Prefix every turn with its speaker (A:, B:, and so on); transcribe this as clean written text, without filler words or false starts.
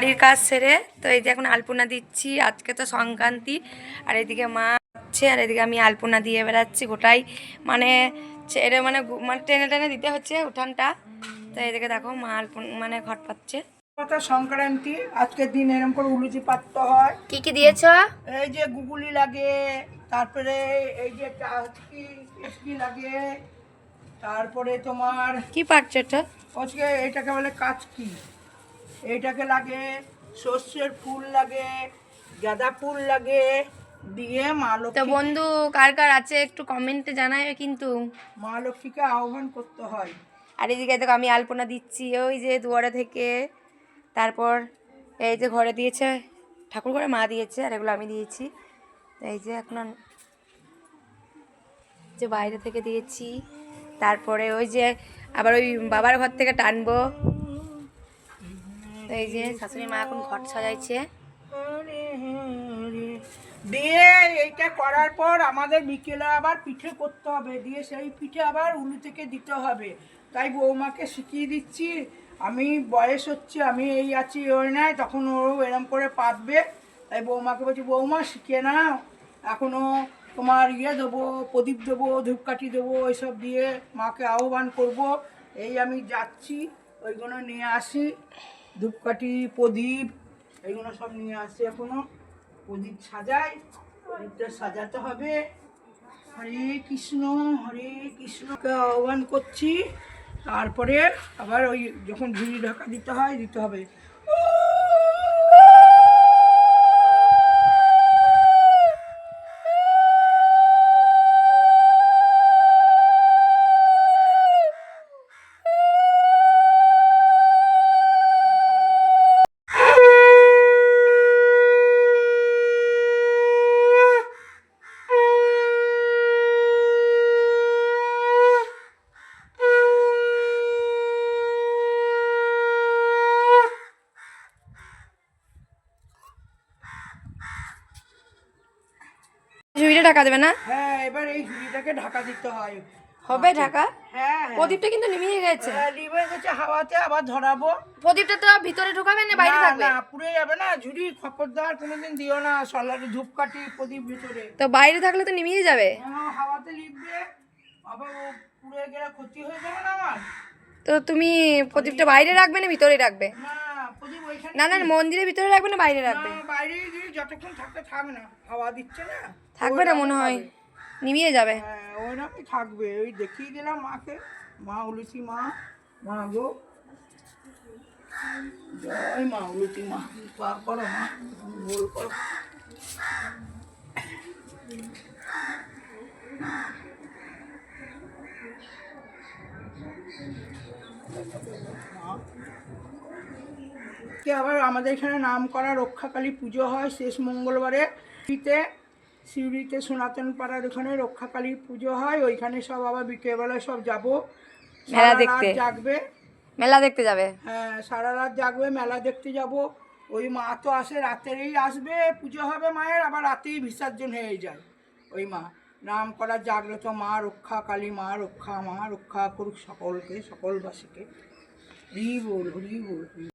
A: বাড়ির কাজ সেরে তো এই যে এখন আলপনা দিচ্ছি। আজকে তো সংক্রান্তি, আর এদিকে মা হচ্ছে, আর এদিকে আমি আলপনা দিয়ে বেড়াচ্ছি গোটাই, মানে ছেড়ে মানে মানে টেনে টেনে দিতে হচ্ছে উঠানটা। তো এদিকে দেখো মা আলপনা মানে ঘট পাচ্ছে।
B: সংক্রান্তি আজকের দিন এরকম করে উলুচি পাততে হয়।
A: কি কি দিয়েছ?
B: এই যে গুগুলি লাগে, তারপরে এই যে কি লাগে, তারপরে তোমার
A: কি পাচ্ছ এটা?
B: আজকে এটাকে বলে কাচকি, এইটাকে লাগে, সর্ষের ফুল লাগে, গাঁদা ফুল লাগে, দিয়ে মা
A: তো
B: লক্ষ্মী,
A: বন্ধু কার কার আছে একটু কমেন্টে জানাবে কিন্তু।
B: মা লক্ষ্মীকে আহ্বান করতে হয়।
A: আর এদিকে দেখো আমি আলপনা দিচ্ছি ওই যে দুয়ারে থেকে, তারপর এই যে ঘরে দিয়েছে ঠাকুর ঘরে মা দিয়েছে, আর এগুলো আমি দিয়েছি। এই যে এখন যে বাইরে থেকে দিয়েছি, তারপরে ওই যে আবার ওই বাবার ঘর থেকে টানবো। তো এই যে শাশুড়ি মা এখন ঘট সাজাইছে।
B: দিয়ে এইটা করার পর আমাদের বিকেলে আবার পিঠে করতে হবে, দিয়ে সেই পিঠে আবার উলু থেকে দিতে হবে। তাই বৌমাকে শিখিয়ে দিচ্ছি, আমি বয়স হচ্ছে, আমি এই আছি ওই নাই, তখন ও এরম করে পাতবে। তাই বৌমাকে বলছি বৌমা শিখিয়ে নাও, এখনও তোমার দেবো, প্রদীপ দেবো, ধূপকাঠি দেবো, এইসব দিয়ে মাকে আহ্বান করব। এই আমি যাচ্ছি, ওইগুলো নিয়ে আসি, ধূপকাঠি প্রদীপ এইগুলো সব নিয়ে আসি। এখনও প্রদীপ সাজাই, প্রদীপটা সাজাতে হবে। হরে কৃষ্ণ কৃষ্ণকে আহ্বান করছি। তারপরে আবার ওই যখন ঝুড়ি ঢাকা দিতে হয় দিতে হবে।
A: ঝুড়িটা ঢাকা দেবে না?
B: হ্যাঁ, এবার এই ঝুড়িটাকে ঢাকা দিতে হয়।
A: হবে ঢাকা?
B: হ্যাঁ,
A: প্রদীপটা কিন্তু নিভিয়ে গেছে।
B: লিভে গেছে, হাওয়াতে আবার ধরাবো।
A: প্রদীপটা তো ভিতরে ঢুকাবে না বাইরে থাকবে?
B: না, পুড়ে যাবে না। ঝুড়ি খবরদার কোনোদিন দিও না, সলারে ধূপকাঠি প্রদীপ ভিতরে।
A: তো বাইরে থাকলে তো নিভিয়ে যাবে।
B: হাওয়াতে লিখবে, আবার ও পুড়ে গেলে ক্ষতি হয়ে যাবে না আমার।
A: তো তুমি প্রদীপটা বাইরে রাখবে না ভিতরে রাখবে?
B: না, প্রদীপ ওইখানে
A: না না, মন্দিরের ভিতরে রাখবে না বাইরে রাখবে?
B: বাইরে দিয়ে যতক্ষণ থাকতে থাকবে না, হাওয়া দিচ্ছে না,
A: থাকবে না মনে হয়, নিভিয়ে যাবে।
B: হ্যাঁ ওইরকমই থাকবে। ওই দেখিয়ে দিলাম মাকে, মা উলুচি মা, মা গো জয় মা উলুচি মা, পা করো মা, ভুল করো। আবার আমাদের এখানে নাম করা রক্ষাকালী পুজো হয় শেষ মঙ্গলবারে। সিউড়িতে সনাতন পাড়ার ওখানে রক্ষাকালী পুজো হয়, ওইখানে সব আবার বিকেলবেলায় সব যাবো,
A: মেলা দেখতে
B: জাগবে।
A: মেলা দেখতে যাবে?
B: হ্যাঁ, সারা রাত জাগবে, মেলা দেখতে যাব। ওই মা তো আসে রাতেরই আসবে, পুজো হবে মায়ের, আবার রাতেই বিসর্জন হয়ে যায়। ওই মা নাম করা জাগলে তো মা রক্ষা কালী, মা রক্ষা করুক সকলকে, সকলবাসীকে। হরি বল হরি বল।